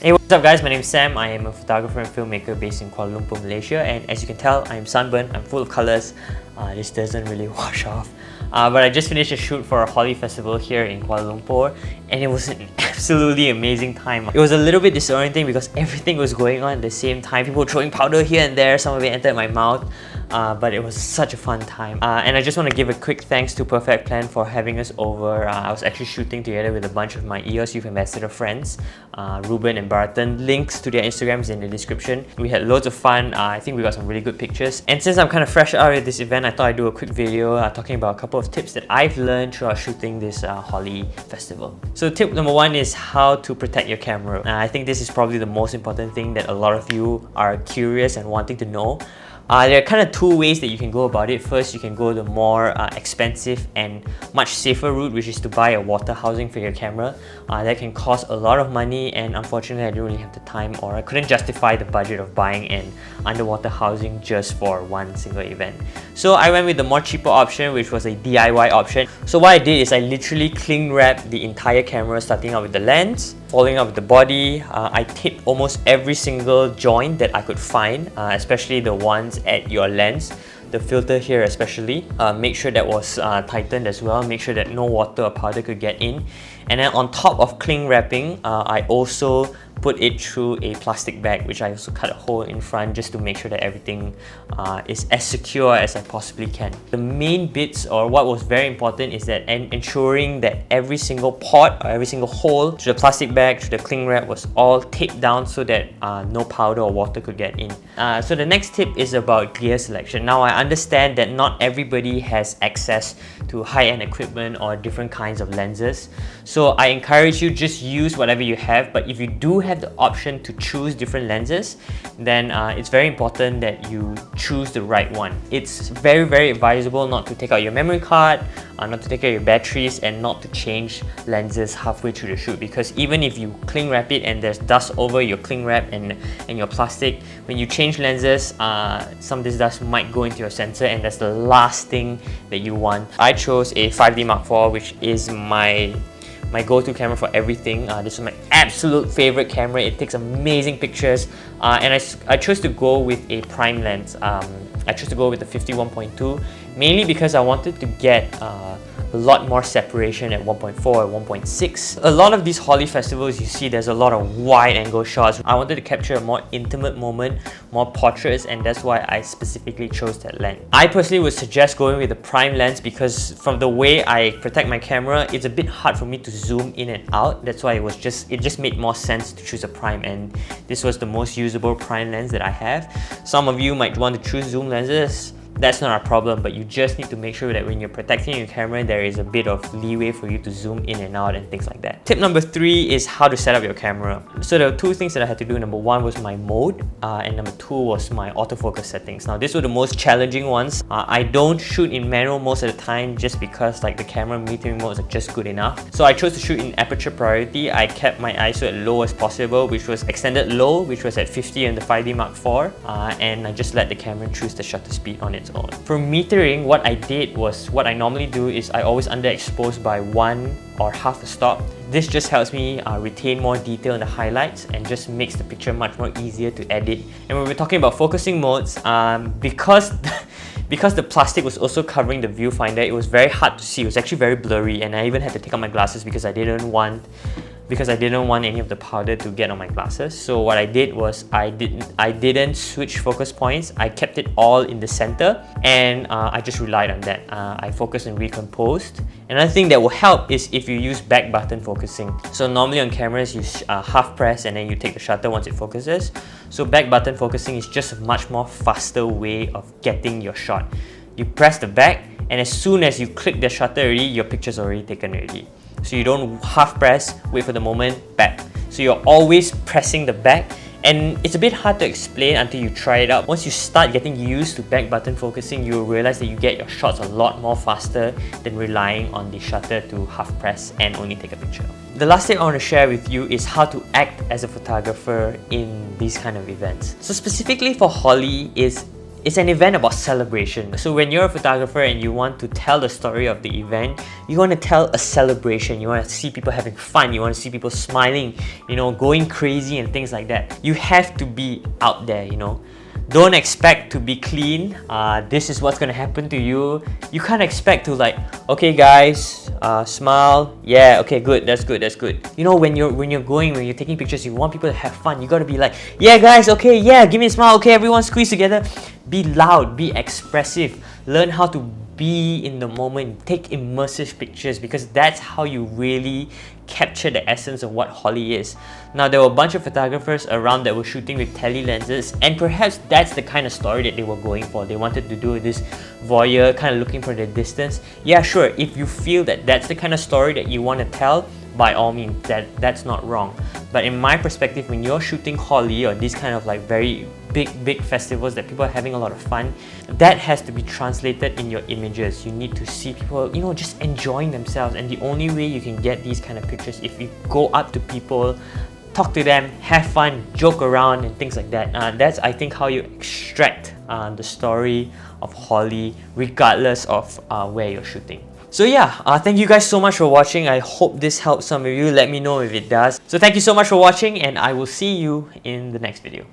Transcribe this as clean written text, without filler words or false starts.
Hey, what's up guys? My name is Sam. I am a photographer and filmmaker based in Kuala Lumpur, Malaysia, and as you can tell, I am sunburned. I'm full of colours. This doesn't really wash off. But I just finished a shoot for a Holi Festival here in Kuala Lumpur, and it was an absolutely amazing time. It was a little bit disorienting because everything was going on at the same time. People were throwing powder here and there, some of it entered my mouth. But it was such a fun time. And I just want to give a quick thanks to Perfect Plan for having us over. I was actually shooting together with a bunch of my EOS Youth Ambassador friends, Ruben and Barton. Links to their Instagrams in the description. We had loads of fun. I think we got some really good pictures. And since I'm kind of fresh out of this event, I thought I'd do a quick video talking about a couple of tips that I've learned throughout shooting this Holi Festival. So tip number one is how to protect your camera. I think this is probably the most important thing that a lot of you are curious and wanting to know. There are kind of two ways that you can go about it. First, you can go the more expensive and much safer route, which is to buy a water housing for your camera. That can cost a lot of money, and unfortunately I didn't really have the time, or I couldn't justify the budget of buying an underwater housing just for one single event. So I went with the more cheaper option, which was a DIY option. So what I did is I literally cling wrapped the entire camera, starting out with the lens, following up with the body. I taped almost every single joint that I could find, especially the ones at your lens, the filter here especially. Make sure that was tightened as well, make sure that no water or powder could get in. And then on top of cling wrapping, I also put it through a plastic bag, which I also cut a hole in front just to make sure that everything is as secure as I possibly can. The main bits, or what was very important, is that ensuring that every single pot or every single hole to the plastic bag, to the cling wrap, was all taped down so that no powder or water could get in. So the next tip is about gear selection. Now I understand that not everybody has access to high-end equipment or different kinds of lenses. So I encourage you, just use whatever you have, but if you do have the option to choose different lenses, then it's very important that you choose the right one. It's very advisable not to take out your memory card, not to take out your batteries, and not to change lenses halfway through the shoot, because even if you cling wrap it and there's dust over your cling wrap and your plastic, when you change lenses, some of this dust might go into your sensor, and that's the last thing that you want. I chose a 5D Mark IV, which is my go-to camera for everything. This is my absolute favorite camera. It takes amazing pictures, and I chose to go with a prime lens. I chose to go with the 51.2, mainly because I wanted to get a lot more separation at 1.4 and 1.6. A lot of these Holi festivals, you see there's a lot of wide angle shots. I wanted to capture a more intimate moment, more portraits, and that's why I specifically chose that lens. I personally would suggest going with the prime lens because from the way I protect my camera, it's a bit hard for me to zoom in and out. That's why it just made more sense to choose a prime, and this was the most usable prime lens that I have. Some of you might want to choose zoom lenses. That's not a problem, but you just need to make sure that when you're protecting your camera, there is a bit of leeway for you to zoom in and out and things like that. Tip number 3 is how to set up your camera. So there were two things that I had to do. Number 1 was my mode, and number 2 was my autofocus settings. Now these were the most challenging ones. I don't shoot in manual most of the time just because like the camera metering modes are just good enough. So I chose to shoot in aperture priority. I kept my ISO as low as possible, which was extended low, which was at 50 on the 5D Mark IV, and I just let the camera choose the shutter speed on its own. For metering, what I did was, what I normally do is I always underexpose by 1 or half a stop. This just helps me retain more detail in the highlights and just makes the picture much more easier to edit. And when we're talking about focusing modes, because the plastic was also covering the viewfinder, it was very hard to see. It was actually very blurry, and I even had to take out my glasses because I didn't want any of the powder to get on my glasses. So what I did was I didn't switch focus points. I kept it all in the center, and I just relied on that. I focused and recomposed. Another thing that will help is if you use back button focusing. So normally on cameras you half press and then you take the shutter once it focuses. So back button focusing is just a much more faster way of getting your shot. You press the back, and as soon as you click the shutter already, your picture's already taken already. So you don't half press, wait for the moment, back. So you're always pressing the back, and it's a bit hard to explain until you try it out. Once you start getting used to back button focusing, you'll realize that you get your shots a lot more faster than relying on the shutter to half press and only take a picture. The last thing I want to share with you is how to act as a photographer in these kind of events. So specifically for Holi, It's an event about celebration. So when you're a photographer and you want to tell the story of the event, you want to tell a celebration. You want to see people having fun. You want to see people smiling, you know, going crazy and things like that. You have to be out there, you know. Don't expect to be clean. This is what's gonna happen to you. You can't expect to like, okay guys, smile. Yeah, okay, good. That's good. That's good. You know, when you're taking pictures, you want people to have fun. You gotta be like, yeah guys, okay, yeah, give me a smile. Okay, everyone squeeze together. Be loud. Be expressive. Learn how to be in the moment. Take immersive pictures, because that's how you really capture the essence of what Holi is. Now, there were a bunch of photographers around that were shooting with tele lenses, and perhaps that's the kind of story that they were going for. They wanted to do this voyeur, kind of looking for the distance. Yeah, sure, if you feel that that's the kind of story that you want to tell, by all means, that's not wrong. But in my perspective, when you're shooting Holi or these kind of like very big festivals that people are having a lot of fun, that has to be translated in your images. You need to see people, you know, just enjoying themselves, and the only way you can get these kind of pictures if you go up to people, talk to them, have fun, joke around and things like that. That's, I think, how you extract the story of Holi regardless of where you're shooting. So yeah, thank you guys so much for watching. I hope this helps some of you. Let me know if it does. So thank you so much for watching, and I will see you in the next video.